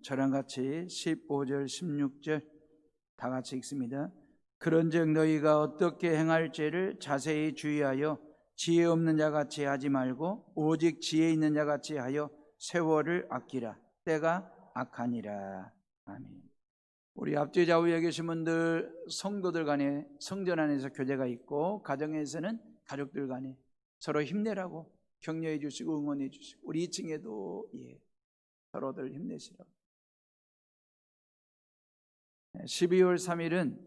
저랑 같이 15절 16절 다 같이 읽습니다. 그런즉 너희가 어떻게 행할지를 자세히 주의하여 지혜 없는 자같이 하지 말고 오직 지혜 있는 자같이 하여 세월을 아끼라. 때가 악하니라. 아멘. 우리 앞뒤 좌우에 계신 분들, 성도들 간에 성전 안에서 교제가 있고 가정에서는 가족들 간에 서로 힘내라고 격려해 주시고 응원해 주시고, 우리 2층에도 서로들 힘내시라고. 12월 3일은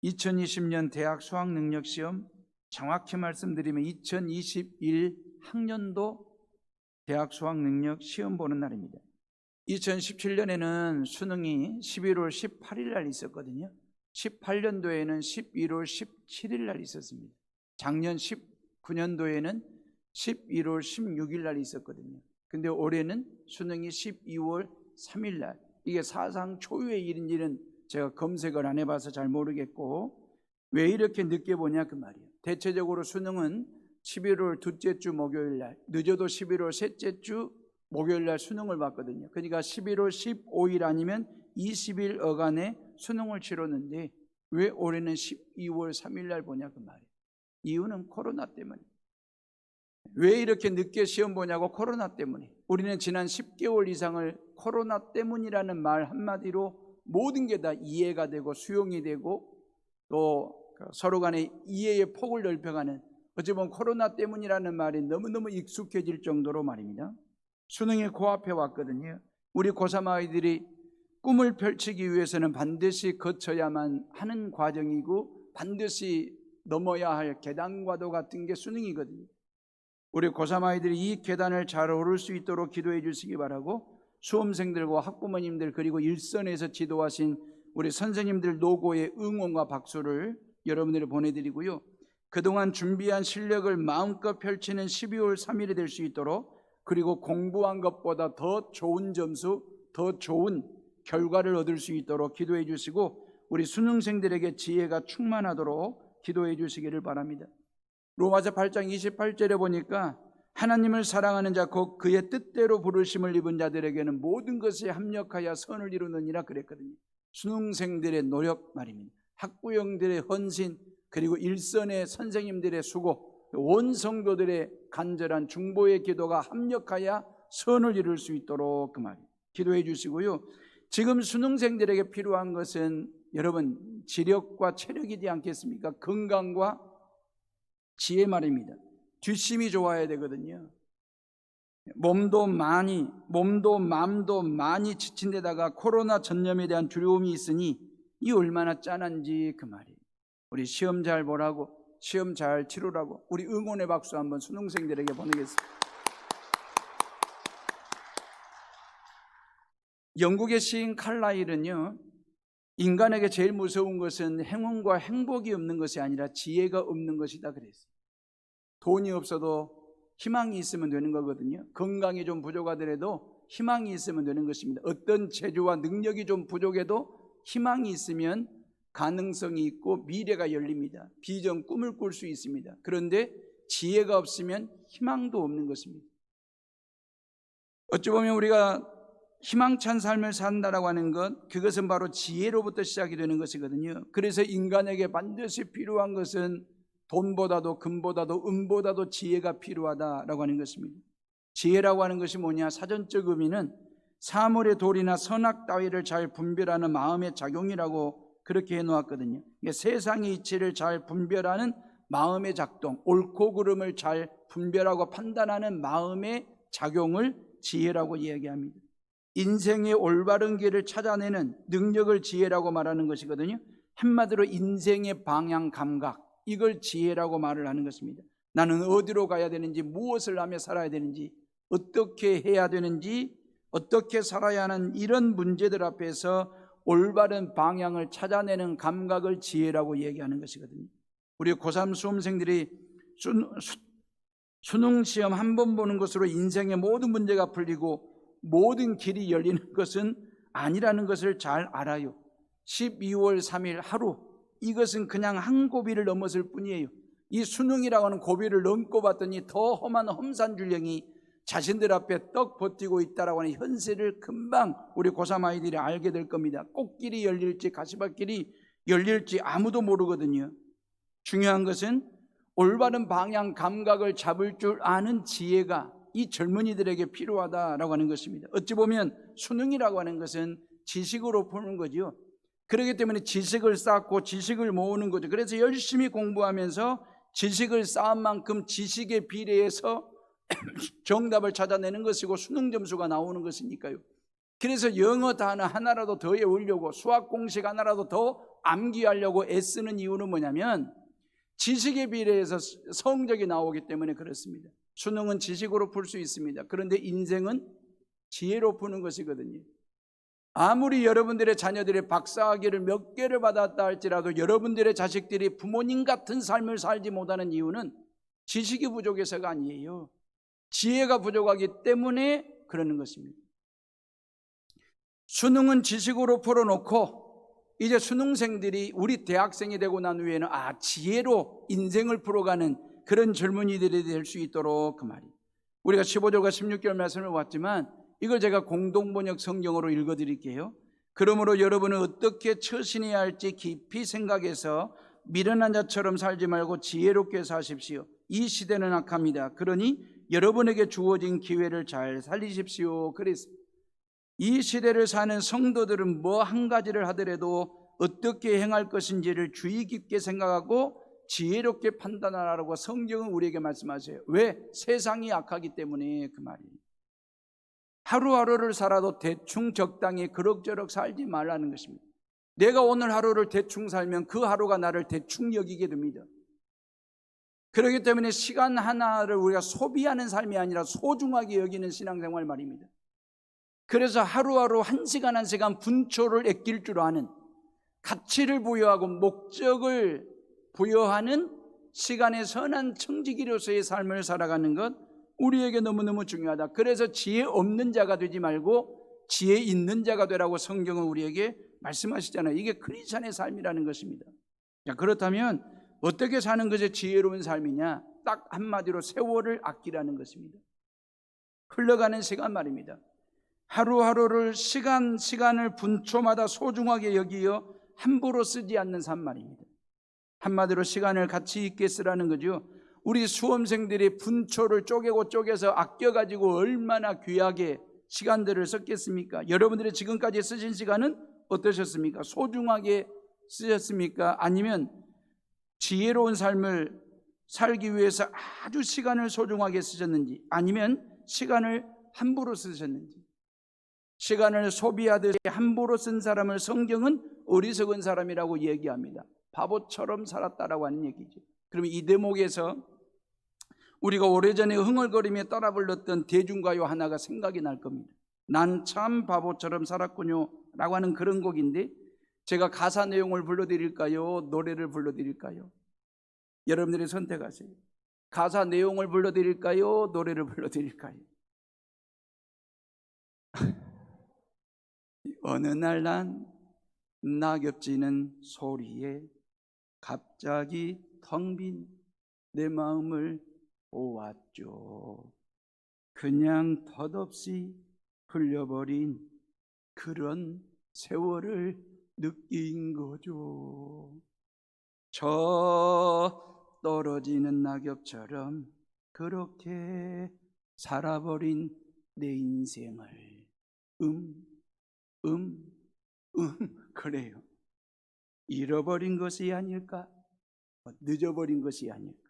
2020년 대학 수학능력시험, 정확히 말씀드리면 2021 학년도 대학 수학능력 시험 보는 날입니다. 2017년에는 수능이 11월 18일 날 있었거든요. 18년도에는 11월 17일 날 있었습니다. 작년 19년도에는 11월 16일 날 있었거든요. 근데 올해는 수능이 12월 3일 날, 이게 사상 초유의 일인지는 제가 검색을 안 해봐서 잘 모르겠고, 왜 이렇게 늦게 보냐 그 말이에요. 대체적으로 수능은 11월 둘째 주 목요일 날, 늦어도 11월 셋째 주 목요일 날 수능을 봤거든요. 그러니까 11월 15일 아니면 20일 어간에 수능을 치렀는데 왜 올해는 12월 3일 날 보냐 그 말이에요. 이유는 코로나 때문이에요. 왜 이렇게 늦게 시험 보냐고? 코로나 때문에. 우리는 지난 10개월 이상을 코로나 때문이라는 말 한마디로 모든 게 다 이해가 되고 수용이 되고 또 서로 간의 이해의 폭을 넓혀가는, 어찌 보면 코로나 때문이라는 말이 너무너무 익숙해질 정도로 말입니다. 수능이 코앞에 왔거든요. 우리 고3 아이들이 꿈을 펼치기 위해서는 반드시 거쳐야만 하는 과정이고 반드시 넘어야 할 계단과도 같은 게 수능이거든요. 우리 고3 아이들이 이 계단을 잘 오를 수 있도록 기도해 주시기 바라고, 수험생들과 학부모님들 그리고 일선에서 지도하신 우리 선생님들 노고의 응원과 박수를 여러분들이 보내드리고요. 그동안 준비한 실력을 마음껏 펼치는 12월 3일이 될 수 있도록, 그리고 공부한 것보다 더 좋은 점수, 더 좋은 결과를 얻을 수 있도록 기도해 주시고, 우리 수능생들에게 지혜가 충만하도록 기도해 주시기를 바랍니다. 로마서 8장 28절에 보니까 하나님을 사랑하는 자 곧 그의 뜻대로 부르심을 입은 자들에게는 모든 것이 합력하여 선을 이루느니라 그랬거든요. 수능생들의 노력 말입니다. 학부형들의 헌신, 그리고 일선의 선생님들의 수고, 온 성도들의 간절한 중보의 기도가 합력하여 선을 이룰 수 있도록 그 말이에요. 기도해 주시고요. 지금 수능생들에게 필요한 것은 여러분 지력과 체력이지 않겠습니까? 건강과 지혜 말입니다. 뒷심이 좋아야 되거든요. 몸도 마음도 많이 지친 데다가 코로나 전염에 대한 두려움이 있으니 이 얼마나 짠한지 그 말이에요. 우리 시험 잘 보라고, 시험 잘 치르라고 우리 응원의 박수 한번 수능생들에게 보내겠습니다. 영국의 시인 칼라일은요, 인간에게 제일 무서운 것은 행운과 행복이 없는 것이 아니라 지혜가 없는 것이다 그랬어요. 돈이 없어도 희망이 있으면 되는 거거든요. 건강이 좀 부족하더라도 희망이 있으면 되는 것입니다. 어떤 재주와 능력이 좀 부족해도 희망이 있으면 가능성이 있고 미래가 열립니다. 비전, 꿈을 꿀 수 있습니다. 그런데 지혜가 없으면 희망도 없는 것입니다. 어찌 보면 우리가 희망찬 삶을 산다라고 하는 것, 그것은 바로 지혜로부터 시작이 되는 것이거든요. 그래서 인간에게 반드시 필요한 것은 돈보다도 금보다도 은보다도 지혜가 필요하다라고 하는 것입니다. 지혜라고 하는 것이 뭐냐? 사전적 의미는 사물의 도리나 선악 따위를 잘 분별하는 마음의 작용이라고 그렇게 해놓았거든요. 세상의 이치를 잘 분별하는 마음의 작동, 옳고 그름을 잘 분별하고 판단하는 마음의 작용을 지혜라고 이야기합니다. 인생의 올바른 길을 찾아내는 능력을 지혜라고 말하는 것이거든요. 한마디로 인생의 방향 감각, 이걸 지혜라고 말을 하는 것입니다. 나는 어디로 가야 되는지, 무엇을 하며 살아야 되는지, 어떻게 해야 되는지, 어떻게 살아야 하는 이런 문제들 앞에서 올바른 방향을 찾아내는 감각을 지혜라고 얘기하는 것이거든요. 우리 고3 수험생들이 수능시험 한 번 보는 것으로 인생의 모든 문제가 풀리고 모든 길이 열리는 것은 아니라는 것을 잘 알아요. 12월 3일 하루, 이것은 그냥 한 고비를 넘었을 뿐이에요. 이 수능이라고 하는 고비를 넘고 봤더니 더 험한 험산줄령이 자신들 앞에 떡 버티고 있다라고 하는 현실을 금방 우리 고3 아이들이 알게 될 겁니다. 꽃길이 열릴지 가시밭길이 열릴지 아무도 모르거든요. 중요한 것은 올바른 방향 감각을 잡을 줄 아는 지혜가 이 젊은이들에게 필요하다라고 하는 것입니다. 어찌 보면 수능이라고 하는 것은 지식으로 푸는 거죠. 그렇기 때문에 지식을 쌓고 지식을 모으는 거죠. 그래서 열심히 공부하면서 지식을 쌓은 만큼 지식에 비례해서 정답을 찾아내는 것이고 수능 점수가 나오는 것이니까요. 그래서 영어 단어 하나라도 더 외우려고 수학 공식 하나라도 더 암기하려고 애쓰는 이유는 뭐냐면 지식에 비례해서 성적이 나오기 때문에 그렇습니다. 수능은 지식으로 풀 수 있습니다. 그런데 인생은 지혜로 푸는 것이거든요. 아무리 여러분들의 자녀들이 박사학위를 몇 개를 받았다 할지라도 여러분들의 자식들이 부모님 같은 삶을 살지 못하는 이유는 지식이 부족해서가 아니에요. 지혜가 부족하기 때문에 그러는 것입니다. 수능은 지식으로 풀어놓고 이제 수능생들이 우리 대학생이 되고 난 후에는 지혜로 인생을 풀어가는 그런 젊은이들이 될 수 있도록 그 말이. 우리가 15절과 16절 말씀을 봤지만 이걸 제가 공동번역 성경으로 읽어드릴게요. 그러므로 여러분은 어떻게 처신해야 할지 깊이 생각해서 미련한 자처럼 살지 말고 지혜롭게 사십시오. 이 시대는 악합니다. 그러니 여러분에게 주어진 기회를 잘 살리십시오. 그래서 이 시대를 사는 성도들은 뭐 한 가지를 하더라도 어떻게 행할 것인지를 주의 깊게 생각하고 지혜롭게 판단하라고 성경은 우리에게 말씀하세요. 왜? 세상이 악하기 때문에 그 말이에요. 하루하루를 살아도 대충 적당히 그럭저럭 살지 말라는 것입니다. 내가 오늘 하루를 대충 살면 그 하루가 나를 대충 여기게 됩니다. 그렇기 때문에 시간 하나를 우리가 소비하는 삶이 아니라 소중하게 여기는 신앙생활 말입니다. 그래서 하루하루 한 시간 한 시간 분초를 아낄 줄 아는, 가치를 부여하고 목적을 부여하는 시간의 선한 청지기로서의 삶을 살아가는 것, 우리에게 너무너무 중요하다. 그래서 지혜 없는 자가 되지 말고 지혜 있는 자가 되라고 성경은 우리에게 말씀하시잖아요. 이게 크리스찬의 삶이라는 것입니다. 자, 그렇다면 어떻게 사는 것이 지혜로운 삶이냐? 딱 한마디로 세월을 아끼라는 것입니다. 흘러가는 시간 말입니다. 하루하루를 시간을 분초마다 소중하게 여기어 함부로 쓰지 않는 삶 말입니다. 한마디로 시간을 가치 있게 쓰라는 거죠. 우리 수험생들이 분초를 쪼개서 아껴가지고 얼마나 귀하게 시간들을 썼겠습니까? 여러분들이 지금까지 쓰신 시간은 어떠셨습니까? 소중하게 쓰셨습니까? 아니면 지혜로운 삶을 살기 위해서 아주 시간을 소중하게 쓰셨는지, 아니면 시간을 함부로 쓰셨는지. 시간을 소비하듯이 함부로 쓴 사람을 성경은 어리석은 사람이라고 얘기합니다. 바보처럼 살았다라고 하는 얘기죠. 그러면 이 대목에서 우리가 오래전에 흥얼거리며 따라 불렀던 대중가요 하나가 생각이 날 겁니다. 난 참 바보처럼 살았군요 라고 하는 그런 곡인데, 제가 가사 내용을 불러드릴까요? 노래를 불러드릴까요? 여러분들이 선택하세요. 가사 내용을 불러드릴까요? 노래를 불러드릴까요? 어느 날 난 낙엽지는 소리에 갑자기 텅 빈 내 마음을 보았죠. 그냥 덧없이 흘려버린 그런 세월을 느낀 거죠. 저 떨어지는 낙엽처럼 그렇게 살아버린 내 인생을 그래요. 잃어버린 것이 아닐까? 늦어버린 것이 아닐까?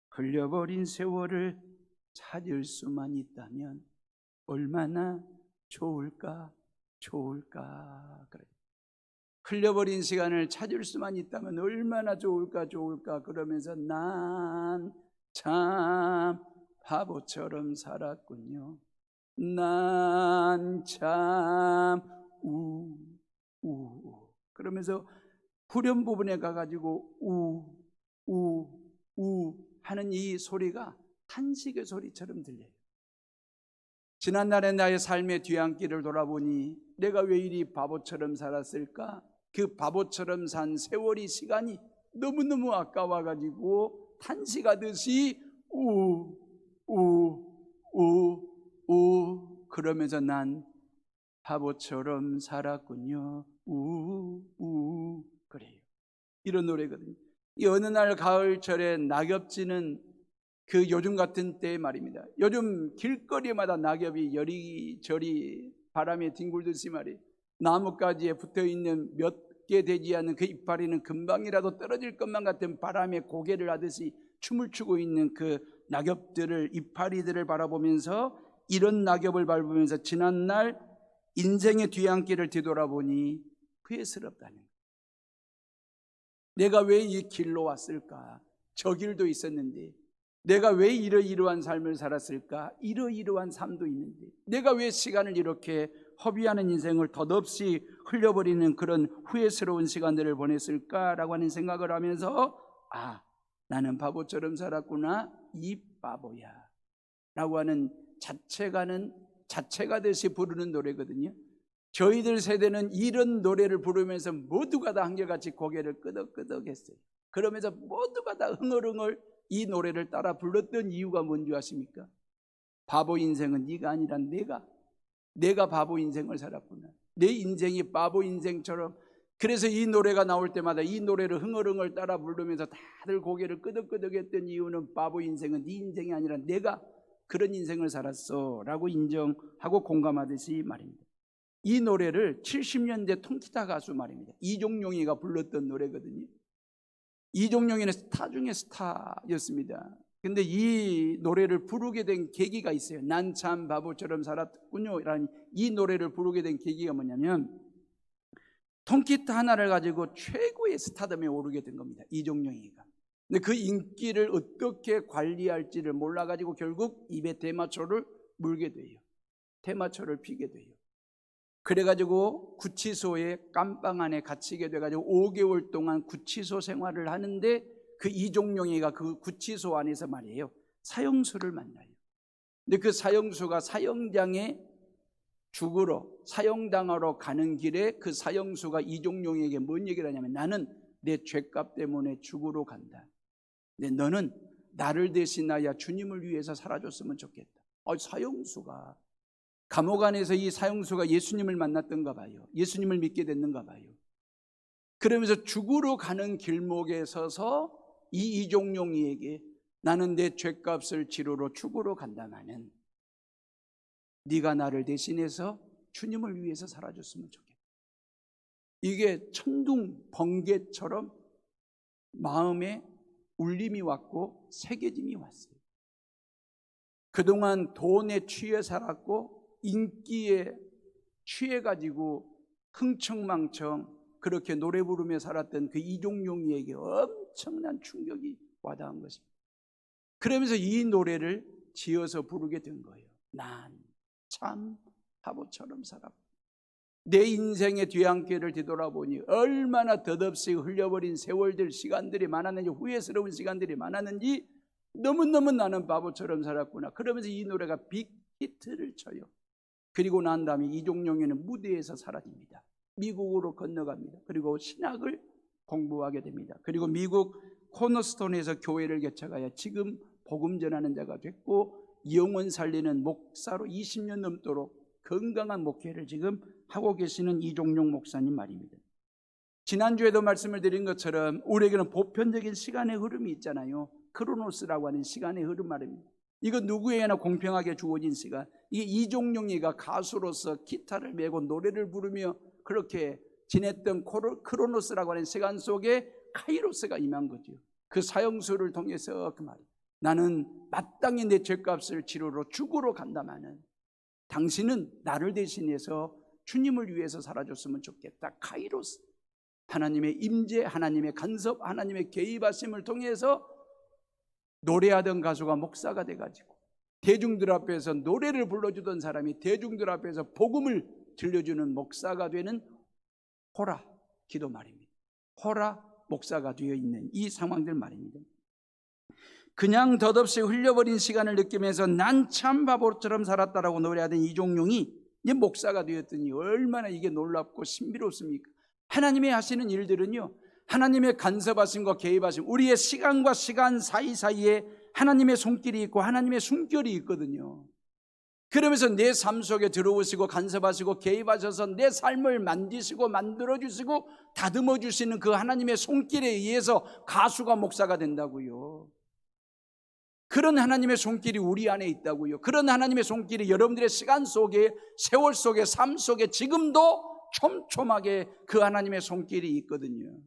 흘려버린 세월을 찾을 수만 있다면 얼마나 좋을까? 그래요. 흘려버린 시간을 찾을 수만 있다면 얼마나 좋을까? 그러면서 난 참 바보처럼 살았군요. 난 참 그러면서 후렴 부분에 가가지고 하는 이 소리가 탄식의 소리처럼 들려요. 지난날의 나의 삶의 뒤안길을 돌아보니 내가 왜 이리 바보처럼 살았을까? 그 바보처럼 산 세월이, 시간이 너무너무 아까워가지고 탄식하듯이 그러면서 난 바보처럼 살았군요. 그래요. 이런 노래거든요. 이 어느 날 가을철에 낙엽지는 그 요즘 같은 때의 말입니다. 요즘 길거리마다 낙엽이 여리저리 바람에 뒹굴듯이 말이에요. 나뭇가지에 붙어있는 몇 개 되지 않는 그 이파리는 금방이라도 떨어질 것만 같은 바람에 고개를 하듯이 춤을 추고 있는 그 낙엽들을, 이파리들을 바라보면서, 이런 낙엽을 밟으면서 지난날 인생의 뒤안길을 뒤돌아보니 후회스럽다는 거예요. 내가 왜 이 길로 왔을까? 저 길도 있었는데. 내가 왜 이러이러한 삶을 살았을까? 이러이러한 삶도 있는데. 내가 왜 시간을 이렇게 허비하는 인생을 덧없이 흘려버리는 그런 후회스러운 시간들을 보냈을까라고 하는 생각을 하면서, 나는 바보처럼 살았구나, 이 바보야 라고 하는 자체가 듯이 부르는 노래거든요. 저희들 세대는 이런 노래를 부르면서 모두가 다 한결같이 고개를 끄덕끄덕 했어요. 그러면서 모두가 다 흥얼흥얼 이 노래를 따라 불렀던 이유가 뭔지 아십니까? 바보 인생은 네가 아니라 내가 바보 인생을 살았구나, 내 인생이 바보 인생처럼. 그래서 이 노래가 나올 때마다 이 노래를 흥얼흥얼 따라 부르면서 다들 고개를 끄덕끄덕 했던 이유는, 바보 인생은 네 인생이 아니라 내가 그런 인생을 살았어 라고 인정하고 공감하듯이 말입니다. 이 노래를 70년대 통기타 가수 말입니다, 이종용이가 불렀던 노래거든요. 이종용이는 스타 중에 스타였습니다. 근데 이 노래를 부르게 된 계기가 있어요. 난 참 바보처럼 살았군요 라는 이 노래를 부르게 된 계기가 뭐냐면, 통기타 하나를 가지고 최고의 스타덤에 오르게 된 겁니다, 이종용이가. 근데 그 인기를 어떻게 관리할지를 몰라가지고 결국 입에 대마초를 물게 돼요. 대마초를 피게 돼요. 그래가지고 구치소에 깜빵 안에 갇히게 돼가지고 5개월 동안 구치소 생활을 하는데, 그 이종용이가 그 구치소 안에서 말이에요, 사형수를 만나요. 근데 그 사형수가 사형장에 사형당하러 가는 길에 그 사형수가 이종용에게 뭔 얘기를 하냐면, 나는 내 죄값 때문에 죽으러 간다. 근데 너는 나를 대신하여 주님을 위해서 살아줬으면 좋겠다. 사형수가 감옥 안에서, 이 사형수가 예수님을 만났던가 봐요. 예수님을 믿게 됐는가 봐요. 그러면서 죽으러 가는 길목에 서서 이 이종용이에게, 나는 내 죄값을 치르러 죽으러 간다마는 네가 나를 대신해서 주님을 위해서 살아줬으면 좋겠다. 이게 천둥 번개처럼 마음에 울림이 왔고 새겨짐이 왔어요. 그동안 돈에 취해 살았고 인기에 취해가지고 흥청망청 그렇게 노래 부르며 살았던 그 이종용이에게 엄청난 충격이 와닿은 것입니다. 그러면서 이 노래를 지어서 부르게 된 거예요. 난 참 바보처럼 살았고, 내 인생의 뒤안길을 뒤돌아보니 얼마나 덧없이 흘려버린 세월들, 시간들이 많았는지, 후회스러운 시간들이 많았는지, 너무너무 나는 바보처럼 살았구나. 그러면서 이 노래가 빅히트를 쳐요. 그리고 난 다음에 이종용이는 무대에서 사라집니다. 미국으로 건너갑니다. 그리고 신학을 공부하게 됩니다. 그리고 미국 코너스톤에서 교회를 개척하여 지금 복음 전하는 자가 됐고, 영혼 살리는 목사로 20년 넘도록 건강한 목회를 지금 하고 계시는 이종용 목사님 말입니다. 지난주에도 말씀을 드린 것처럼 우리에게는 보편적인 시간의 흐름이 있잖아요. 크로노스라고 하는 시간의 흐름 말입니다. 이거 누구에게나 공평하게 주어진 시간. 이게 이종용이가 가수로서 기타를 메고 노래를 부르며 그렇게 지냈던 크로노스라고 하는 시간 속에 카이로스가 임한 거죠. 그 사형수를 통해서 그 말이에요. 나는 마땅히 내 죄값을 치르러 죽으러 간다마는 당신은 나를 대신해서 주님을 위해서 살아줬으면 좋겠다. 카이로스, 하나님의 임재, 하나님의 간섭, 하나님의 개입하심을 통해서 노래하던 가수가 목사가 돼가지고 대중들 앞에서 노래를 불러주던 사람이 대중들 앞에서 복음을 들려주는 목사가 되는 호라 기도 말입니다. 호라 목사가 되어 있는 이 상황들 말입니다. 그냥 덧없이 흘려버린 시간을 느끼면서 난 참 바보처럼 살았다라고 노래하던 이종용이 이제 목사가 되었더니 얼마나 이게 놀랍고 신비롭습니까? 하나님이 하시는 일들은요, 하나님의 간섭하심과 개입하심, 우리의 시간과 시간 사이사이에 하나님의 손길이 있고 하나님의 숨결이 있거든요. 그러면서 내 삶 속에 들어오시고 간섭하시고 개입하셔서 내 삶을 만지시고 만들어주시고 다듬어 주시는 그 하나님의 손길에 의해서 가수가 목사가 된다고요. 그런 하나님의 손길이 우리 안에 있다고요. 그런 하나님의 손길이 여러분들의 시간 속에, 세월 속에, 삶 속에 지금도 촘촘하게 그 하나님의 손길이 있거든요.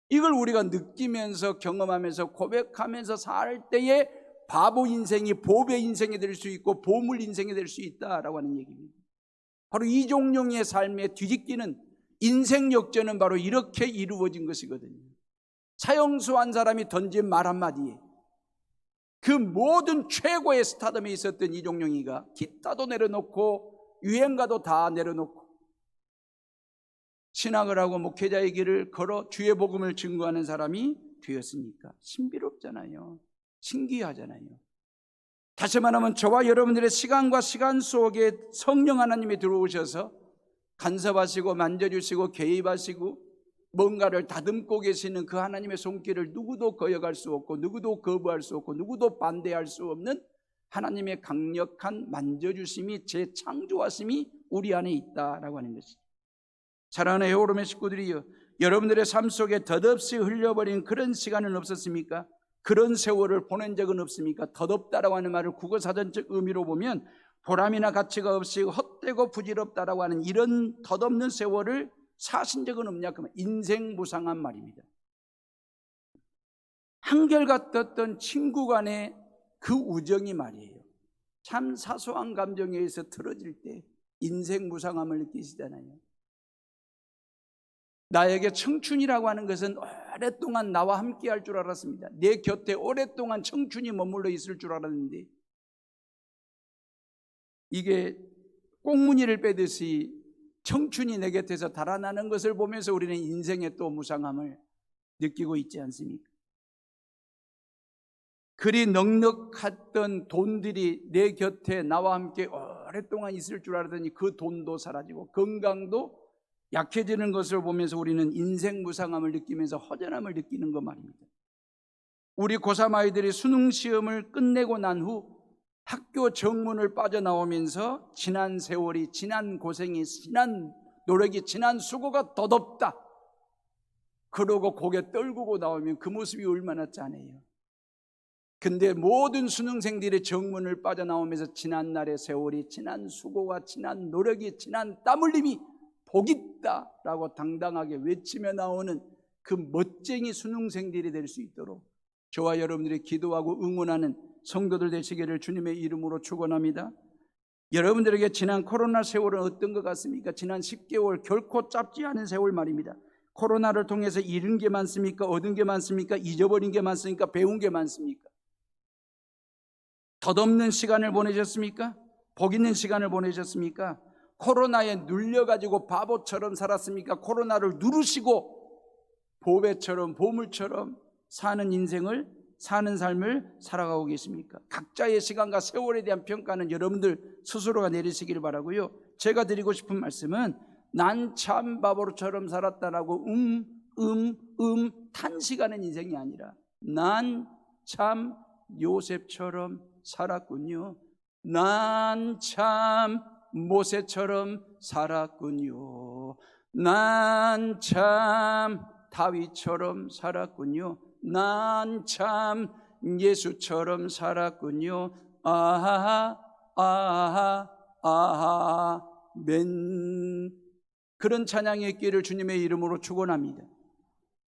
이걸 우리가 느끼면서 경험하면서 고백하면서 살 때에 바보 인생이 보배 인생이 될 수 있고 보물 인생이 될 수 있다라고 하는 얘기입니다. 바로 이종용의 삶의 뒤집기는, 인생 역전은 바로 이렇게 이루어진 것이거든요. 차영수 한 사람이 던진 말 한마디에 그 모든 최고의 스타덤에 있었던 이종용이가 기타도 내려놓고 유행가도 다 내려놓고 신학을 하고 목회자의 길을 걸어 주의 복음을 증거하는 사람이 되었으니까 신비롭잖아요. 신기하잖아요. 다시 말하면 저와 여러분들의 시간과 시간 속에 성령 하나님이 들어오셔서 간섭하시고 만져주시고 개입하시고 뭔가를 다듬고 계시는 그 하나님의 손길을 누구도 거역할 수 없고 누구도 거부할 수 없고 누구도 반대할 수 없는 하나님의 강력한 만져주심이, 재창조하심이 우리 안에 있다라고 하는 것이죠. 사랑하는 에오름의 식구들이여, 여러분들의 삶 속에 덧없이 흘려버린 그런 시간은 없었습니까? 그런 세월을 보낸 적은 없습니까? 덧없다라고 하는 말을 국어사전적 의미로 보면 보람이나 가치가 없이 헛되고 부질없다라고 하는 이런 덧없는 세월을 사신 적은 없냐? 그러면 인생 무상한 말입니다. 한결같았던 친구 간의 그 우정이 말이에요. 참 사소한 감정에 의해서 틀어질 때 인생 무상함을 느끼시잖아요. 나에게 청춘이라고 하는 것은 오랫동안 나와 함께 할 줄 알았습니다. 내 곁에 오랫동안 청춘이 머물러 있을 줄 알았는데 이게 꽁무니를 빼듯이 청춘이 내 곁에서 달아나는 것을 보면서 우리는 인생의 또 무상함을 느끼고 있지 않습니까? 그리 넉넉했던 돈들이 내 곁에 나와 함께 오랫동안 있을 줄 알았더니 그 돈도 사라지고 건강도 약해지는 것을 보면서 우리는 인생 무상함을 느끼면서 허전함을 느끼는 것 말입니다. 우리 고3 아이들이 수능 시험을 끝내고 난 후 학교 정문을 빠져나오면서 지난 세월이, 지난 고생이, 지난 노력이, 지난 수고가 덧없다 그러고 고개 떨구고 나오면 그 모습이 얼마나 짠해요. 근데 모든 수능생들이 정문을 빠져나오면서 지난 날의 세월이, 지난 수고가, 지난 노력이, 지난 땀 흘림이 복 있다라고 당당하게 외치며 나오는 그 멋쟁이 수능생들이 될 수 있도록 저와 여러분들이 기도하고 응원하는 성도들 되시기를 주님의 이름으로 축원합니다. 여러분들에게 지난 코로나 세월은 어떤 것 같습니까? 지난 10개월 결코 짧지 않은 세월 말입니다. 코로나를 통해서 잃은 게 많습니까? 얻은 게 많습니까? 잊어버린 게 많습니까? 배운 게 많습니까? 덧없는 시간을 보내셨습니까? 복 있는 시간을 보내셨습니까? 코로나에 눌려가지고 바보처럼 살았습니까? 코로나를 누르시고 보배처럼 보물처럼 사는 인생을, 사는 삶을 살아가고 계십니까? 각자의 시간과 세월에 대한 평가는 여러분들 스스로가 내리시기를 바라고요. 제가 드리고 싶은 말씀은 난 참 바보처럼 살았다라고 탄식하는 인생이 아니라 난 참 요셉처럼 살았군요. 난 참 모세처럼 살았군요. 난 참 다윗처럼 살았군요. 난 참 예수처럼 살았군요. 아하 아하 아멘. 그런 찬양의 있기를 주님의 이름으로 축원합니다.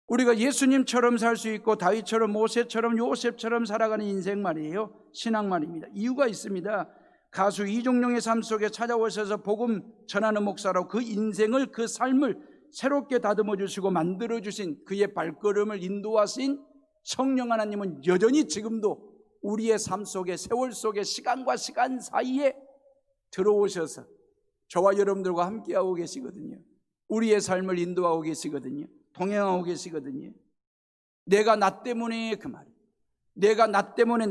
우리가 예수님처럼 살 수 있고 다윗처럼 모세처럼 요셉처럼 살아가는 인생 말이에요. 신앙 말입니다. 이유가 있습니다. 가수 이종용의 삶 속에 찾아오셔서 복음 전하는 목사로 그 인생을, 그 삶을 새롭게 다듬어 주시고 만들어 주신 그의 발걸음을 인도하신 성령 하나님은 여전히 지금도 우리의 삶 속에, 세월 속에, 시간과 시간 사이에 들어오셔서 저와 여러분들과 함께하고 계시거든요. 우리의 삶을 인도하고 계시거든요. 동행하고 계시거든요. 내가 나 때문에, 그 말이에요. 내가 나 때문에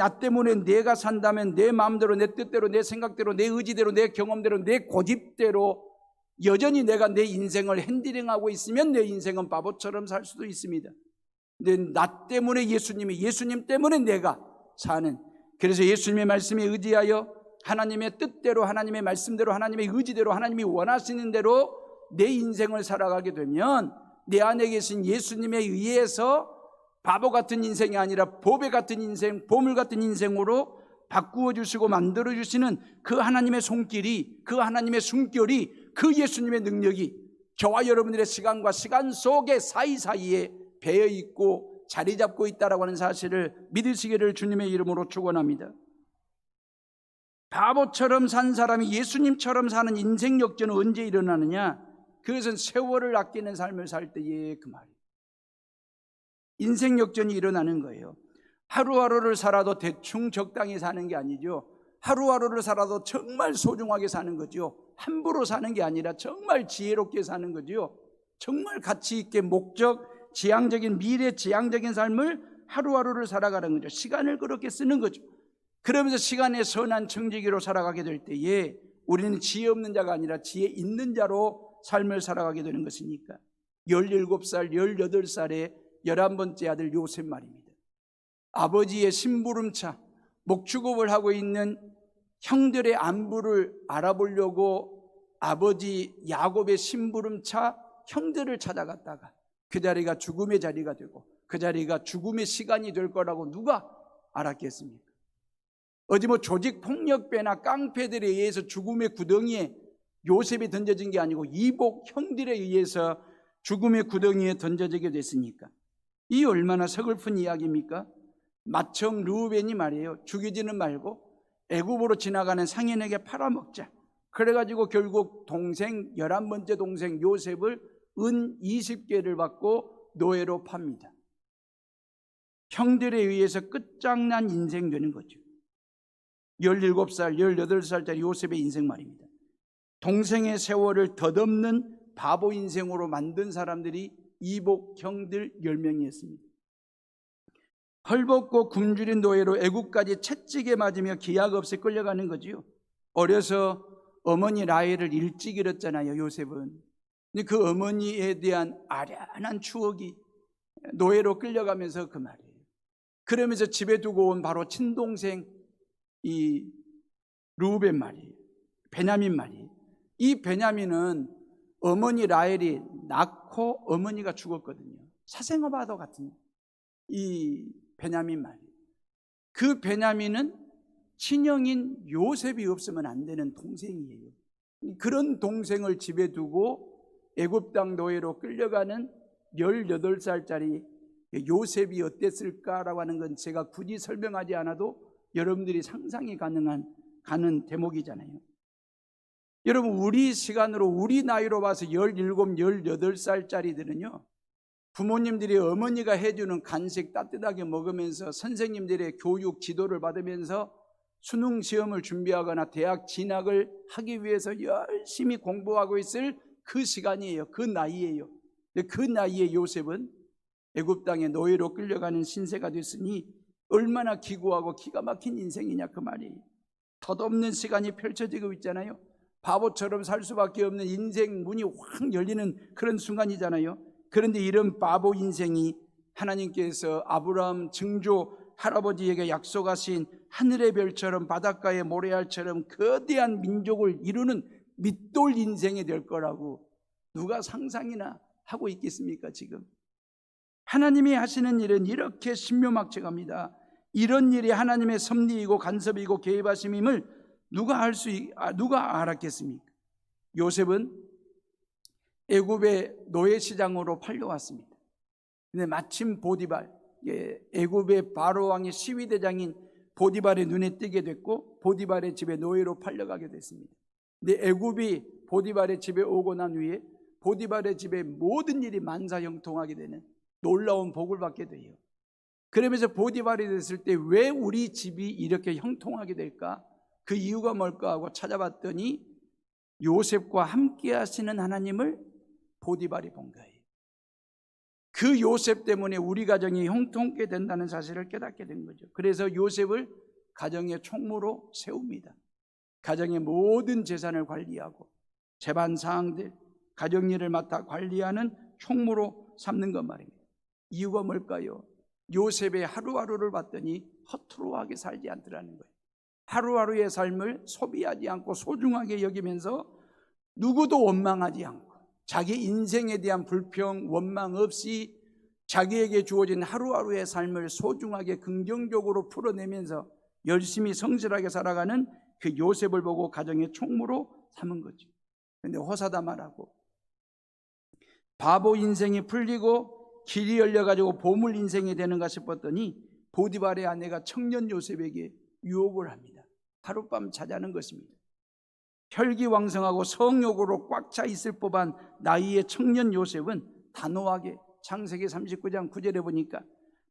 내가 산다면 내 마음대로, 내 뜻대로, 내 생각대로, 내 의지대로, 내 경험대로, 내 고집대로 여전히 내가 내 인생을 핸들링하고 있으면 내 인생은 바보처럼 살 수도 있습니다. 근데 나 때문에 예수님 때문에 내가 사는, 그래서 예수님의 말씀에 의지하여 하나님의 뜻대로, 하나님의 말씀대로, 하나님의 의지대로, 하나님이 원하시는 대로 내 인생을 살아가게 되면 내 안에 계신 예수님에 의해서 바보 같은 인생이 아니라 보배 같은 인생, 보물 같은 인생으로 바꾸어 주시고 만들어 주시는 그 하나님의 손길이, 그 하나님의 숨결이, 그 예수님의 능력이 저와 여러분들의 시간과 시간 속에 사이사이에 배어 있고 자리 잡고 있다라고 하는 사실을 믿으시기를 주님의 이름으로 축원합니다. 바보처럼 산 사람이 예수님처럼 사는 인생 역전은 언제 일어나느냐? 그것은 세월을 아끼는 삶을 살 때에 그 말이에요. 인생 역전이 일어나는 거예요. 하루하루를 살아도 대충 적당히 사는 게 아니죠. 하루하루를 살아도 정말 소중하게 사는 거죠. 함부로 사는 게 아니라 정말 지혜롭게 사는 거죠. 정말 가치 있게 목적, 지향적인 미래, 지향적인 삶을 하루하루를 살아가는 거죠. 시간을 그렇게 쓰는 거죠. 그러면서 시간의 선한 청지기로 살아가게 될 때에 우리는 지혜 없는 자가 아니라 지혜 있는 자로 삶을 살아가게 되는 것이니까. 17살, 18살의 11번째 아들 요셉 말입니다. 아버지의 심부름차, 목축업을 하고 있는 형들의 안부를 알아보려고 아버지 야곱의 심부름차 형들을 찾아갔다가 그 자리가 죽음의 자리가 되고 그 자리가 죽음의 시간이 될 거라고 누가 알았겠습니까? 어디 조직폭력배나 깡패들에 의해서 죽음의 구덩이에 요셉이 던져진 게 아니고 이복 형들에 의해서 죽음의 구덩이에 던져지게 됐으니까. 이 얼마나 서글픈 이야기입니까? 맏형 르우벤이 말이에요. 죽이지는 말고 애굽으로 지나가는 상인에게 팔아먹자. 그래가지고 결국 동생 11번째 동생 요셉을 은 20개를 받고 노예로 팝니다. 형들에 의해서 끝장난 인생 되는 거죠. 17살, 18살짜리 요셉의 인생 말입니다. 동생의 세월을 덧없는 바보 인생으로 만든 사람들이 이복 형들 10명이었습니다. 헐벗고 굶주린 노예로 애국까지 채찍에 맞으며 기약 없이 끌려가는 거지요. 어려서 어머니 라헬을 일찍 잃었잖아요, 요셉은. 근데 그 어머니에 대한 아련한 추억이 노예로 끌려가면서 그 말이에요. 그러면서 집에 두고 온 바로 친동생 이 르우벤 말이에요. 베냐민 말이에요. 이 베냐민은 어머니 라헬이 낳고 어머니가 죽었거든요. 사생아바도 같은 이 베냐민 말이에요. 그 베냐민은 친형인 요셉이 없으면 안 되는 동생이에요. 그런 동생을 집에 두고 애굽 땅 노예로 끌려가는 18살짜리 요셉이 어땠을까라고 하는 건 제가 굳이 설명하지 않아도 여러분들이 상상이 가는 대목이잖아요. 여러분, 우리 시간으로 우리 나이로 봐서 17, 18살짜리들은요 부모님들이 어머니가 해주는 간식 따뜻하게 먹으면서 선생님들의 교육 지도를 받으면서 수능 시험을 준비하거나 대학 진학을 하기 위해서 열심히 공부하고 있을 그 시간이에요. 그 나이예요. 근데 그 나이에 요셉은 애굽 땅에 노예로 끌려가는 신세가 됐으니 얼마나 기구하고 기가 막힌 인생이냐 그 말이에요. 덧없는 시간이 펼쳐지고 있잖아요. 바보처럼 살 수밖에 없는 인생 문이 확 열리는 그런 순간이잖아요. 그런데 이런 바보 인생이 하나님께서 아브라함 증조 할아버지에게 약속하신 하늘의 별처럼 바닷가의 모래알처럼 거대한 민족을 이루는 밑돌 인생이 될 거라고 누가 상상이나 하고 있겠습니까? 지금 하나님이 하시는 일은 이렇게 신묘막측합니다. 이런 일이 하나님의 섭리이고 간섭이고 개입하심임을 누가 알았겠습니까? 요셉은 애굽의 노예시장으로 팔려왔습니다. 근데 마침 보디발, 애굽의 바로 왕의 시위대장인 보디발의 눈에 띄게 됐고 보디발의 집에 노예로 팔려가게 됐습니다. 근데 애굽이 보디발의 집에 오고 난 후에 보디발의 집에 모든 일이 만사형통하게 되는 놀라운 복을 받게 돼요. 그러면서 보디발이 됐을 때 왜 우리 집이 이렇게 형통하게 될까? 그 이유가 뭘까 하고 찾아봤더니 요셉과 함께 하시는 하나님을 보디발이 본 거예요. 그 요셉 때문에 우리 가정이 형통케 된다는 사실을 깨닫게 된 거죠. 그래서 요셉을 가정의 총무로 세웁니다. 가정의 모든 재산을 관리하고 재반 사항들, 가정 일을 맡아 관리하는 총무로 삼는 것 말입니다. 이유가 뭘까요? 요셉의 하루하루를 봤더니 허투루하게 살지 않더라는 거예요. 하루하루의 삶을 소비하지 않고 소중하게 여기면서 누구도 원망하지 않고 자기 인생에 대한 불평, 원망 없이 자기에게 주어진 하루하루의 삶을 소중하게 긍정적으로 풀어내면서 열심히 성실하게 살아가는 그 요셉을 보고 가정의 총무로 삼은 거죠. 그런데 호사다마라고 바보 인생이 풀리고 길이 열려가지고 보물 인생이 되는가 싶었더니 보디발의 아내가 청년 요셉에게 유혹을 합니다. 하룻밤 자자는 것입니다. 혈기왕성하고 성욕으로 꽉 차 있을 법한 나이의 청년 요셉은 단호하게 창세기 39장 9절에 보니까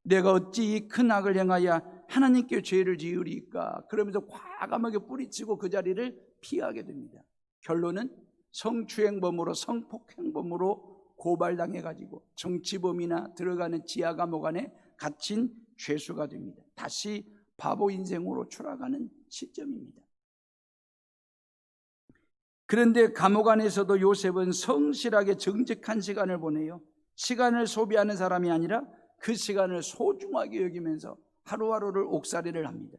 내가 어찌 이 큰 악을 행하여 하나님께 죄를 지으리까, 그러면서 과감하게 뿌리치고 그 자리를 피하게 됩니다. 결론은 성추행범으로 성폭행범으로 고발당해가지고 정치범이나 들어가는 지하 감옥 안에 갇힌 죄수가 됩니다. 다시 바보 인생으로 추락하는 시점입니다. 그런데 감옥 안에서도 요셉은 성실하게 정직한 시간을 보내요. 시간을 소비하는 사람이 아니라 그 시간을 소중하게 여기면서 하루하루를 옥살이를 합니다.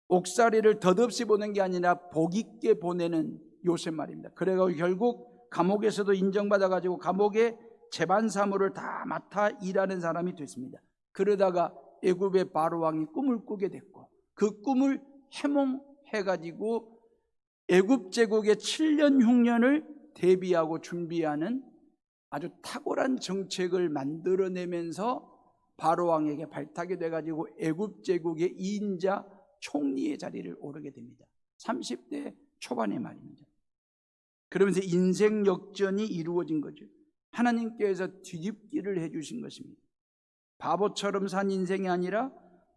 옥살이를 덧없이 보낸 게 아니라 복 있게 보내는 요셉 말입니다. 그래서 결국 감옥에서도 인정받아가지고 감옥의 재반 사무를 다 맡아 일하는 사람이 됐습니다. 그러다가 애굽의 바로 왕이 꿈을 꾸게 됐고 그 꿈을 해몽해가지고 애굽 제국의 7년 흉년을 대비하고 준비하는 아주 탁월한 정책을 만들어내면서 바로 왕에게 발탁이 돼가지고 애굽 제국의 2인자 총리의 자리를 오르게 됩니다. 30대 초반의 말입니다. 그러면서 인생 역전이 이루어진 거죠. 하나님께서 뒤집기를 해주신 것입니다. 바보처럼 산 인생이 아니라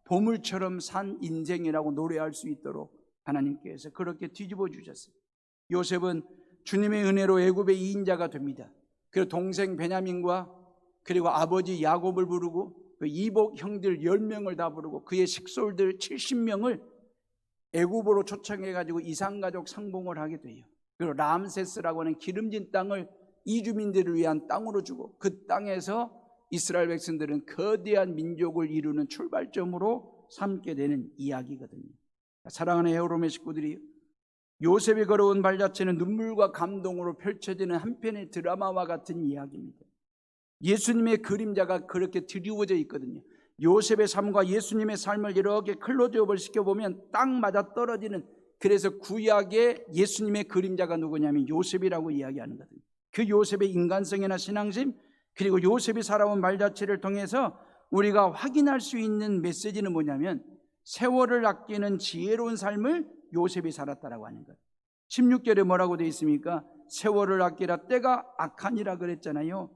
보물처럼 산 인생이라고 노래할 수 있도록 하나님께서 그렇게 뒤집어 주셨어요. 요셉은 주님의 은혜로 애굽의 2인자가 됩니다. 그리고 동생 베냐민과 그리고 아버지 야곱을 부르고 그 이복 형들 10명을 다 부르고 그의 식솔들 70명을 애굽으로 초청해가지고 이산가족 상봉을 하게 돼요. 그리고 람세스라고 하는 기름진 땅을 이주민들을 위한 땅으로 주고 그 땅에서 이스라엘 백성들은 거대한 민족을 이루는 출발점으로 삼게 되는 이야기거든요. 사랑하는 헤어롬의 식구들이, 요셉이 걸어온 발자취는 눈물과 감동으로 펼쳐지는 한편의 드라마와 같은 이야기입니다. 예수님의 그림자가 그렇게 드리워져 있거든요. 요셉의 삶과 예수님의 삶을 이렇게 클로즈업을 시켜보면 딱 맞아 떨어지는, 그래서 구약의 예수님의 그림자가 누구냐면 요셉이라고 이야기하는 거거든요. 그 요셉의 인간성이나 신앙심, 그리고 요셉이 살아온 발자취를 통해서 우리가 확인할 수 있는 메시지는 뭐냐면 세월을 아끼는 지혜로운 삶을 요셉이 살았다라고 하는 거예요. 16절에 뭐라고 되어 있습니까? 세월을 아끼라 때가 악하니라 그랬잖아요.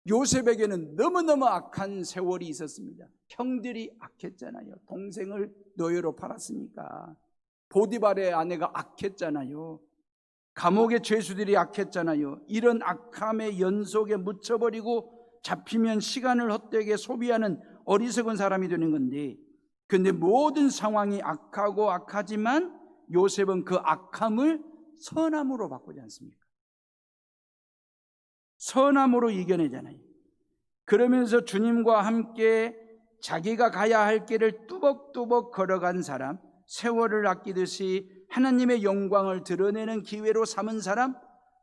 요셉에게는 너무너무 악한 세월이 있었습니다. 형들이 악했잖아요. 동생을 노예로 팔았으니까. 보디발의 아내가 악했잖아요. 감옥의 죄수들이 악했잖아요. 이런 악함의 연속에 묻혀버리고 잡히면 시간을 헛되게 소비하는 어리석은 사람이 되는 건데, 근데 모든 상황이 악하고 악하지만 요셉은 그 악함을 선함으로 바꾸지 않습니까? 선함으로 이겨내잖아요. 그러면서 주님과 함께 자기가 가야 할 길을 뚜벅뚜벅 걸어간 사람, 세월을 아끼듯이 하나님의 영광을 드러내는 기회로 삼은 사람,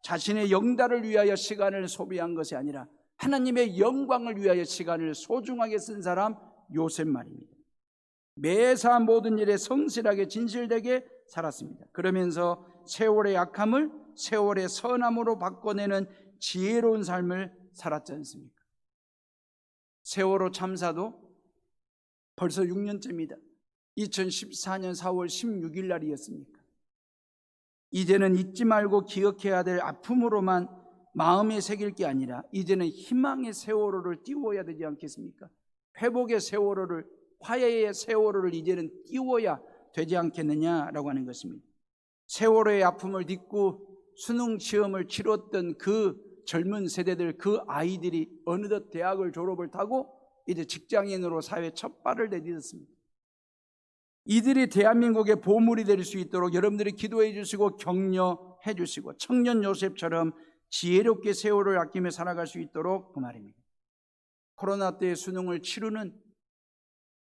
자신의 영달을 위하여 시간을 소비한 것이 아니라 하나님의 영광을 위하여 시간을 소중하게 쓴 사람, 요셉 말입니다. 매사 모든 일에 성실하게 진실되게 살았습니다. 그러면서 세월의 약함을 세월의 선함으로 바꿔내는 지혜로운 삶을 살았지 않습니까? 세월호 참사도 벌써 6년째입니다. 2014년 4월 16일 날이었습니까? 이제는 잊지 말고 기억해야 될 아픔으로만 마음에 새길 게 아니라 이제는 희망의 세월호를 띄워야 되지 않겠습니까? 회복의 세월호를, 화해의 세월호를 이제는 띄워야 되지 않겠느냐라고 하는 것입니다. 세월호의 아픔을 딛고 수능 시험을 치렀던 그 젊은 세대들, 그 아이들이 어느덧 대학을 졸업을 타고 이제 직장인으로 사회 첫 발을 내딛었습니다. 이들이 대한민국의 보물이 될 수 있도록 여러분들이 기도해 주시고 격려해 주시고 청년 요셉처럼 지혜롭게 세월을 아끼며 살아갈 수 있도록 그 말입니다. 코로나 때 수능을 치르는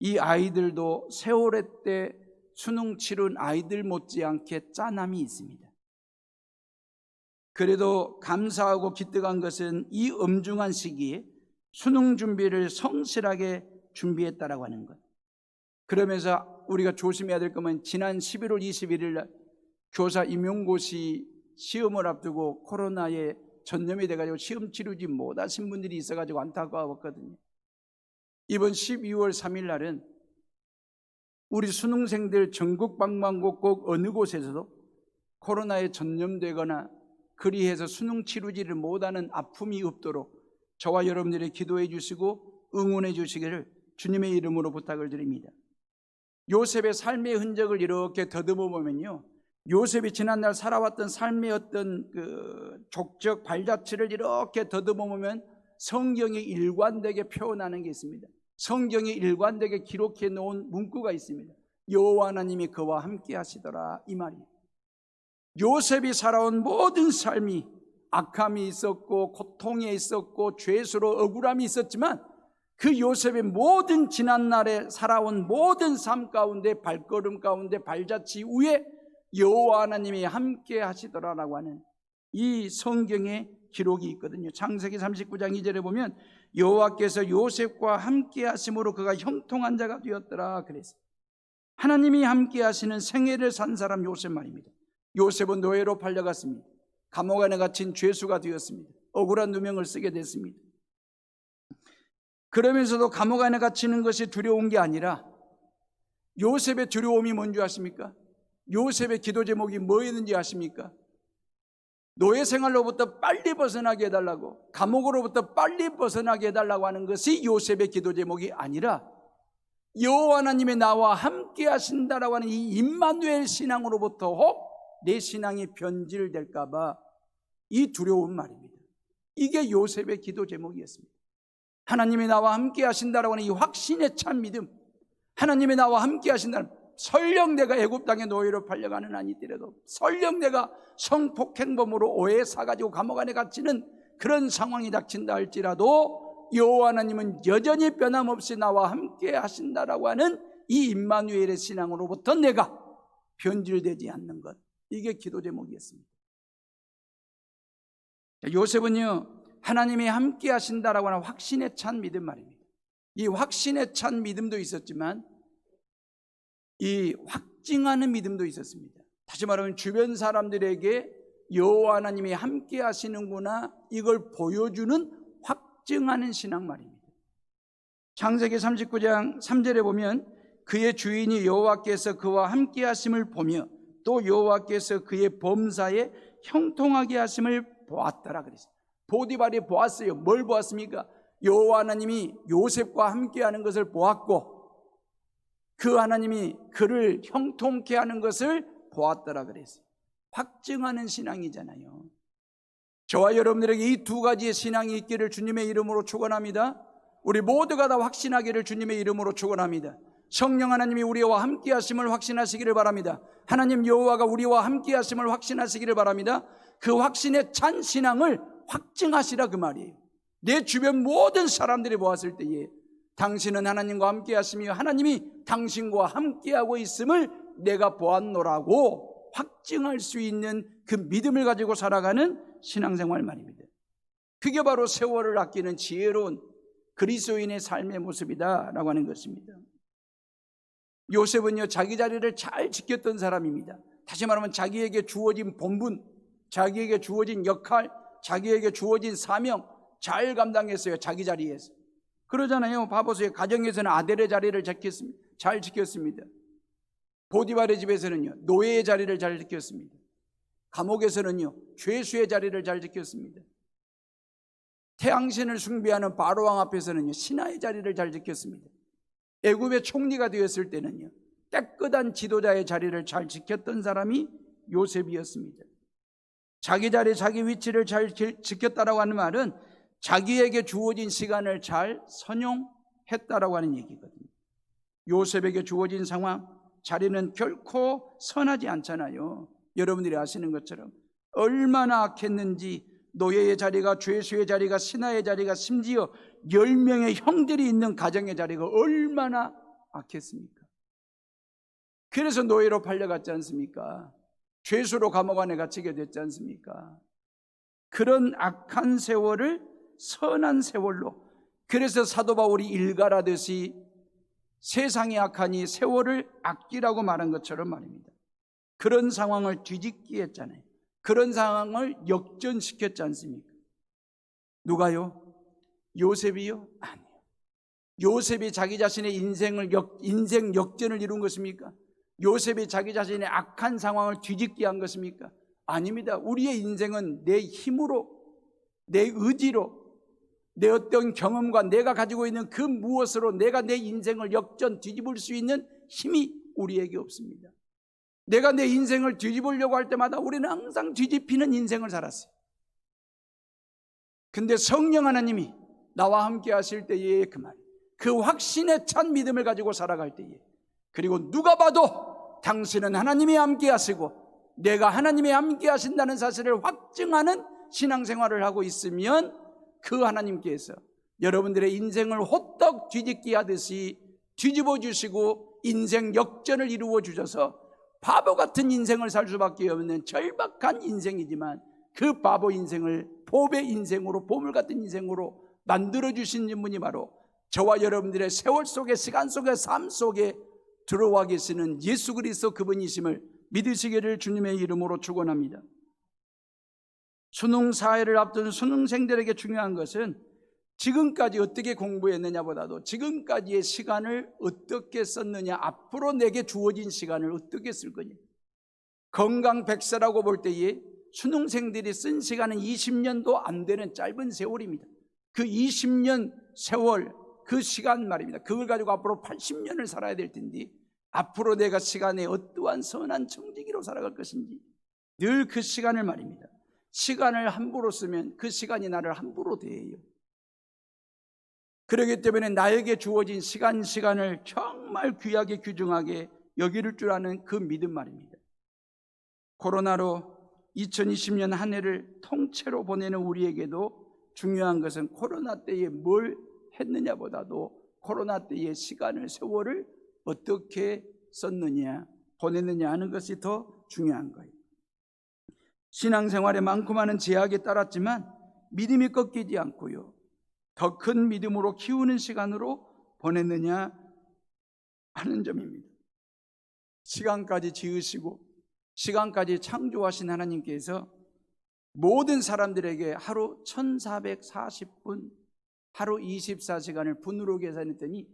이 아이들도 세월의 때 수능 치른 아이들 못지않게 짠함이 있습니다. 그래도 감사하고 기특한 것은 이 엄중한 시기에 수능 준비를 성실하게 준비했다라고 하는 것. 그러면서 우리가 조심해야 될 것은 지난 11월 21일 날 교사 임용고시 시험을 앞두고 코로나에 전염이 돼가지고 시험 치르지 못하신 분들이 있어가지고 안타까웠거든요. 이번 12월 3일 날은 우리 수능생들 전국 방방곡 꼭 어느 곳에서도 코로나에 전염되거나 그리해서 수능 치르지를 못하는 아픔이 없도록 저와 여러분들이 기도해 주시고 응원해 주시기를 주님의 이름으로 부탁을 드립니다. 요셉의 삶의 흔적을 이렇게 더듬어 보면요, 요셉이 지난날 살아왔던 삶의 어떤 그 족적 발자취를 이렇게 더듬어 보면 성경이 일관되게 표현하는 게 있습니다. 성경이 일관되게 기록해 놓은 문구가 있습니다. 여호와 하나님이 그와 함께 하시더라, 이 말이에요. 요셉이 살아온 모든 삶이 악함이 있었고 고통이 있었고 죄수로 억울함이 있었지만 그 요셉의 모든 지난날에 살아온 모든 삶 가운데 발걸음 가운데 발자취 위에 여호와 하나님이 함께 하시더라라고 하는 이 성경의 기록이 있거든요. 창세기 39장 2절에 보면 여호와께서 요셉과 함께 하심으로 그가 형통한 자가 되었더라 그랬어요. 하나님이 함께 하시는 생애를 산 사람 요셉 말입니다. 요셉은 노예로 팔려갔습니다. 감옥 안에 갇힌 죄수가 되었습니다. 억울한 누명을 쓰게 됐습니다. 그러면서도 감옥 안에 갇히는 것이 두려운 게 아니라 요셉의 두려움이 뭔지 아십니까? 요셉의 기도 제목이 뭐였는지 아십니까? 노예 생활로부터 빨리 벗어나게 해달라고, 감옥으로부터 빨리 벗어나게 해달라고 하는 것이 요셉의 기도 제목이 아니라 여호와 하나님이 나와 함께 하신다라고 하는 이 임마누엘 신앙으로부터 혹 내 신앙이 변질될까 봐 이 두려운 말입니다. 이게 요셉의 기도 제목이었습니다. 하나님이 나와 함께 하신다라고 하는 이 확신에 찬 믿음, 하나님이 나와 함께 하신다는, 설령 내가 애굽 땅에 노예로 팔려가는 한이 있더라도, 설령 내가 성폭행범으로 오해 사가지고 감옥 안에 갇히는 그런 상황이 닥친다 할지라도 여호와 하나님은 여전히 변함없이 나와 함께 하신다라고 하는 이 임마누엘의 신앙으로부터 내가 변질되지 않는 것, 이게 기도 제목이었습니다. 요셉은요, 하나님이 함께 하신다라고 하는 확신에 찬 믿음 말입니다. 이 확신에 찬 믿음도 있었지만 이 확증하는 믿음도 있었습니다. 다시 말하면 주변 사람들에게 여호와 하나님이 함께 하시는구나, 이걸 보여주는 확증하는 신앙 말입니다. 창세기 39장 3절에 보면 그의 주인이 여호와께서 그와 함께 하심을 보며 또 여호와께서 그의 범사에 형통하게 하심을 보았더라 그랬어요. 보디발이 보았어요. 뭘 보았습니까? 여호와 하나님이 요셉과 함께하는 것을 보았고 그 하나님이 그를 형통케 하는 것을 보았더라 그랬어요. 확증하는 신앙이잖아요. 저와 여러분들에게 이 두 가지의 신앙이 있기를 주님의 이름으로 축원합니다. 우리 모두가 다 확신하기를 주님의 이름으로 축원합니다. 성령 하나님이 우리와 함께 하심을 확신하시기를 바랍니다. 하나님 여호와가 우리와 함께 하심을 확신하시기를 바랍니다. 그 확신에 찬 신앙을 확증하시라 그 말이에요. 내 주변 모든 사람들이 보았을 때에 당신은 하나님과 함께 하시며 하나님이 당신과 함께하고 있음을 내가 보았노라고 확증할 수 있는 그 믿음을 가지고 살아가는 신앙생활 말입니다. 그게 바로 세월을 아끼는 지혜로운 그리스도인의 삶의 모습이다라고 하는 것입니다. 요셉은요, 자기 자리를 잘 지켰던 사람입니다. 다시 말하면 자기에게 주어진 본분, 자기에게 주어진 역할, 자기에게 주어진 사명 잘 감당했어요. 자기 자리에서. 그러잖아요. 봐보세요. 가정에서는 아델의 자리를 잘 지켰습니다. 보디발의 집에서는요, 노예의 자리를 잘 지켰습니다. 감옥에서는요, 죄수의 자리를 잘 지켰습니다. 태양신을 숭배하는 바로왕 앞에서는요, 신하의 자리를 잘 지켰습니다. 애굽의 총리가 되었을 때는요, 깨끗한 지도자의 자리를 잘 지켰던 사람이 요셉이었습니다. 자기 자리, 자기 위치를 잘 지켰다라고 하는 말은 자기에게 주어진 시간을 잘 선용했다라고 하는 얘기거든요. 요셉에게 주어진 상황, 자리는 결코 선하지 않잖아요. 여러분들이 아시는 것처럼 얼마나 악했는지, 노예의 자리가, 죄수의 자리가, 신하의 자리가, 심지어 10명의 형들이 있는 가정의 자리가 얼마나 악했습니까? 그래서 노예로 팔려갔지 않습니까? 죄수로 감옥 안에 갇히게 됐지 않습니까? 그런 악한 세월을 선한 세월로, 그래서 사도 바울이 일갈하듯이 세상이 악하니 세월을 아끼라고 말한 것처럼 말입니다. 그런 상황을 뒤집기 했잖아요. 그런 상황을 역전시켰지 않습니까? 누가요? 요셉이요? 아니요. 요셉이 자기 자신의 인생 역전을 이룬 것입니까? 요셉이 자기 자신의 악한 상황을 뒤집게 한 것입니까? 아닙니다. 우리의 인생은 내 힘으로, 내 의지로, 내 어떤 경험과 내가 가지고 있는 그 무엇으로 내가 내 인생을 역전 뒤집을 수 있는 힘이 우리에게 없습니다. 내가 내 인생을 뒤집으려고 할 때마다 우리는 항상 뒤집히는 인생을 살았어요. 근데 성령 하나님이 나와 함께 하실 때에 그 확신에 찬 믿음을 가지고 살아갈 때에, 그리고 누가 봐도 당신은 하나님이 함께 하시고 내가 하나님이 함께 하신다는 사실을 확증하는 신앙생활을 하고 있으면 그 하나님께서 여러분들의 인생을 호떡 뒤집기 하듯이 뒤집어 주시고 인생 역전을 이루어 주셔서 바보 같은 인생을 살 수밖에 없는 절박한 인생이지만 그 바보 인생을 보배 인생으로, 보물 같은 인생으로 만들어 주신 분이 바로 저와 여러분들의 세월 속에, 시간 속에, 삶 속에 들어와 계시는 예수 그리스도 그분이심을 믿으시기를 주님의 이름으로 축원합니다. 수능 사회를 앞둔 수능생들에게 중요한 것은 지금까지 어떻게 공부했느냐보다도 지금까지의 시간을 어떻게 썼느냐, 앞으로 내게 주어진 시간을 어떻게 쓸 거냐. 건강 100세라고 볼 때에 수능생들이 쓴 시간은 20년도 안 되는 짧은 세월입니다. 그 20년 세월, 그 시간 말입니다. 그걸 가지고 앞으로 80년을 살아야 될 텐데 앞으로 내가 시간에 어떠한 선한 청지기로 살아갈 것인지 늘 그 시간을 말입니다. 시간을 함부로 쓰면 그 시간이 나를 함부로 대해요. 그렇기 때문에 나에게 주어진 시간을 정말 귀하게 귀중하게 여길 줄 아는 그 믿음 말입니다. 코로나로 2020년 한 해를 통째로 보내는 우리에게도 중요한 것은 코로나 때에 뭘 했느냐보다도 코로나 때의 시간을, 세월을 어떻게 썼느냐, 보냈느냐 하는 것이 더 중요한 거예요. 신앙생활에 많고 많은 제약이 따랐지만 믿음이 꺾이지 않고요, 더 큰 믿음으로 키우는 시간으로 보냈느냐 하는 점입니다. 시간까지 지으시고 시간까지 창조하신 하나님께서 모든 사람들에게 하루 1440분, 하루 24시간을 분으로 계산했더니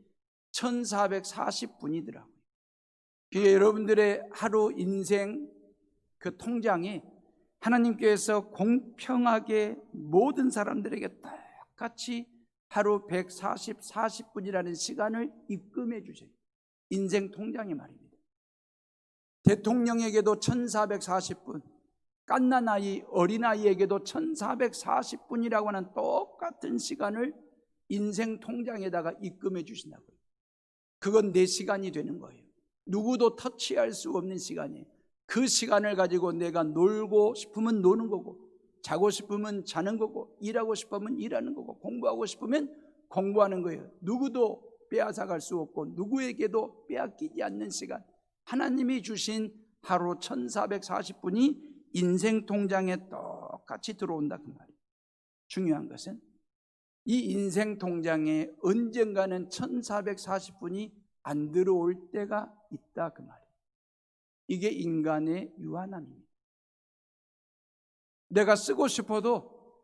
1440분이더라고요. 그게 여러분들의 하루 인생 그 통장에 하나님께서 공평하게 모든 사람들에게 똑같이 하루 40분이라는 시간을 입금해 주셔요. 인생 통장에 말입니다. 대통령에게도 1440분, 갓난아이, 어린아이에게도 1440분이라고 하는 똑같은 시간을 인생 통장에다가 입금해 주신다고요. 그건 내 시간이 되는 거예요. 누구도 터치할 수 없는 시간이에요. 그 시간을 가지고 내가 놀고 싶으면 노는 거고, 자고 싶으면 자는 거고, 일하고 싶으면 일하는 거고, 공부하고 싶으면 공부하는 거예요. 누구도 빼앗아갈 수 없고 누구에게도 빼앗기지 않는 시간, 하나님이 주신 하루 1440분이 인생 통장에 똑같이 들어온다 그 말이에요. 중요한 것은 이 인생 통장에 언젠가는 1440분이 안 들어올 때가 있다 그 말이에요. 이게 인간의 유한함입니다. 내가 쓰고 싶어도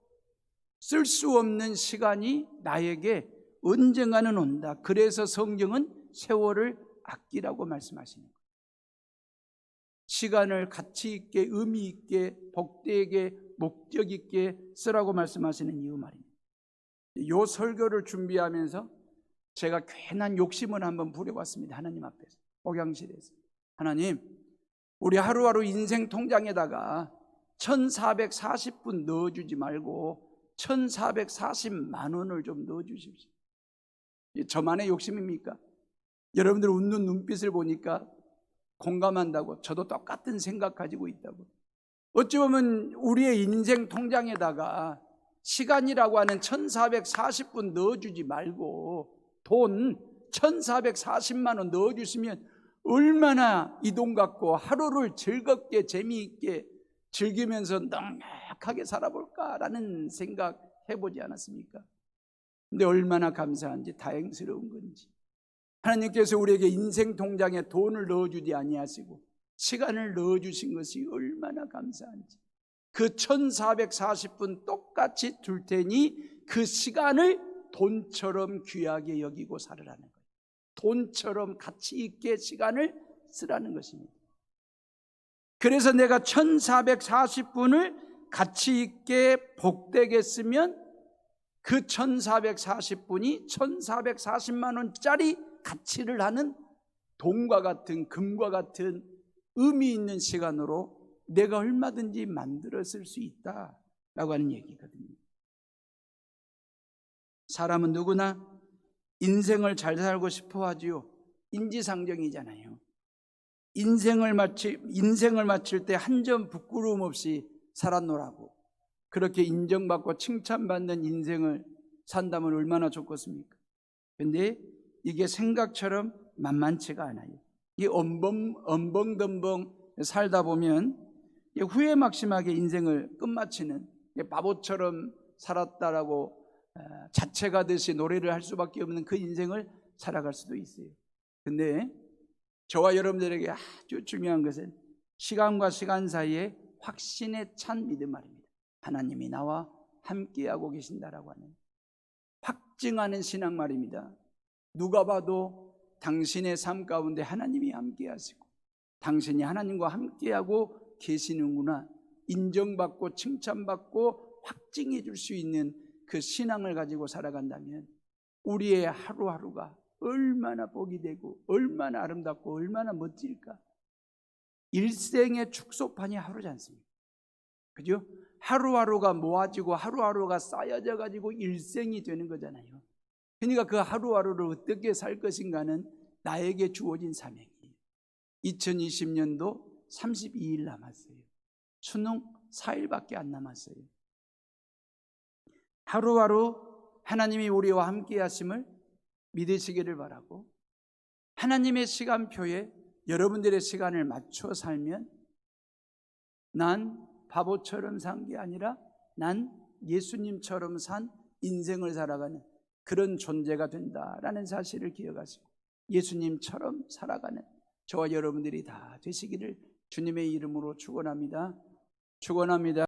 쓸 수 없는 시간이 나에게 언젠가는 온다. 그래서 성경은 세월을 아끼라고 말씀하시는 거예요. 시간을 가치 있게, 의미 있게, 복되게, 목적 있게 쓰라고 말씀하시는 이유 말입니다. 이 설교를 준비하면서 제가 괜한 욕심을 한번 부려봤습니다. 하나님 앞에서, 복양실에서. 하나님, 우리 하루하루 인생 통장에다가 1440분 넣어주지 말고 1440만 원을 좀 넣어주십시오. 저만의 욕심입니까? 여러분들 웃는 눈빛을 보니까 공감한다고, 저도 똑같은 생각 가지고 있다고. 어찌 보면 우리의 인생 통장에다가 시간이라고 하는 1440분 넣어주지 말고 돈 1440만 원 넣어주시면 얼마나 이동 갖고 하루를 즐겁게 재미있게 즐기면서 넉넉하게 살아볼까라는 생각 해보지 않았습니까? 근데 얼마나 감사한지, 다행스러운 건지. 하나님께서 우리에게 인생 통장에 돈을 넣어주지 아니하시고 시간을 넣어주신 것이 얼마나 감사한지. 그 1440분 똑같이 둘 테니 그 시간을 돈처럼 귀하게 여기고 살으라는 거예요. 돈처럼 가치 있게 시간을 쓰라는 것입니다. 그래서 내가 1440분을 가치 있게 복되게 쓰면 그 1440분이 1440만 원짜리 가치를 하는 돈과 같은, 금과 같은 의미 있는 시간으로 내가 얼마든지 만들어 쓸 수 있다라고 하는 얘기거든요. 사람은 누구나 인생을 잘 살고 싶어 하지요. 인지상정이잖아요. 인생을 마칠 때 한 점 부끄러움 없이 살았노라고. 그렇게 인정받고 칭찬받는 인생을 산다면 얼마나 좋겠습니까? 근데 이게 생각처럼 만만치가 않아요. 이 엄벙덤벙 살다 보면 후회막심하게 인생을 끝마치는, 바보처럼 살았다라고 자책하듯이 노래를 할 수밖에 없는 그 인생을 살아갈 수도 있어요. 근데 저와 여러분들에게 아주 중요한 것은 시간과 시간 사이에 확신에 찬 믿음 말입니다. 하나님이 나와 함께하고 계신다라고 하는 확증하는 신앙 말입니다. 누가 봐도 당신의 삶 가운데 하나님이 함께하시고 당신이 하나님과 함께하고 계시는구나, 인정받고 칭찬받고 확증해 줄 수 있는 그 신앙을 가지고 살아간다면 우리의 하루하루가 얼마나 복이 되고 얼마나 아름답고 얼마나 멋질까. 일생의 축소판이 하루지 않습니까? 그죠? 하루하루가 모아지고 하루하루가 쌓여져 가지고 일생이 되는 거잖아요. 그러니까 그 하루하루를 어떻게 살 것인가는 나에게 주어진 사명이에요. 2020년도 32일 남았어요. 수능 4일밖에 안 남았어요. 하루하루 하나님이 우리와 함께 하심을 믿으시기를 바라고, 하나님의 시간표에 여러분들의 시간을 맞춰 살면 난 바보처럼 산 게 아니라 난 예수님처럼 산 인생을 살아가는 그런 존재가 된다라는 사실을 기억하시고 예수님처럼 살아가는 저와 여러분들이 다 되시기를 주님의 이름으로 축원합니다. 축원합니다.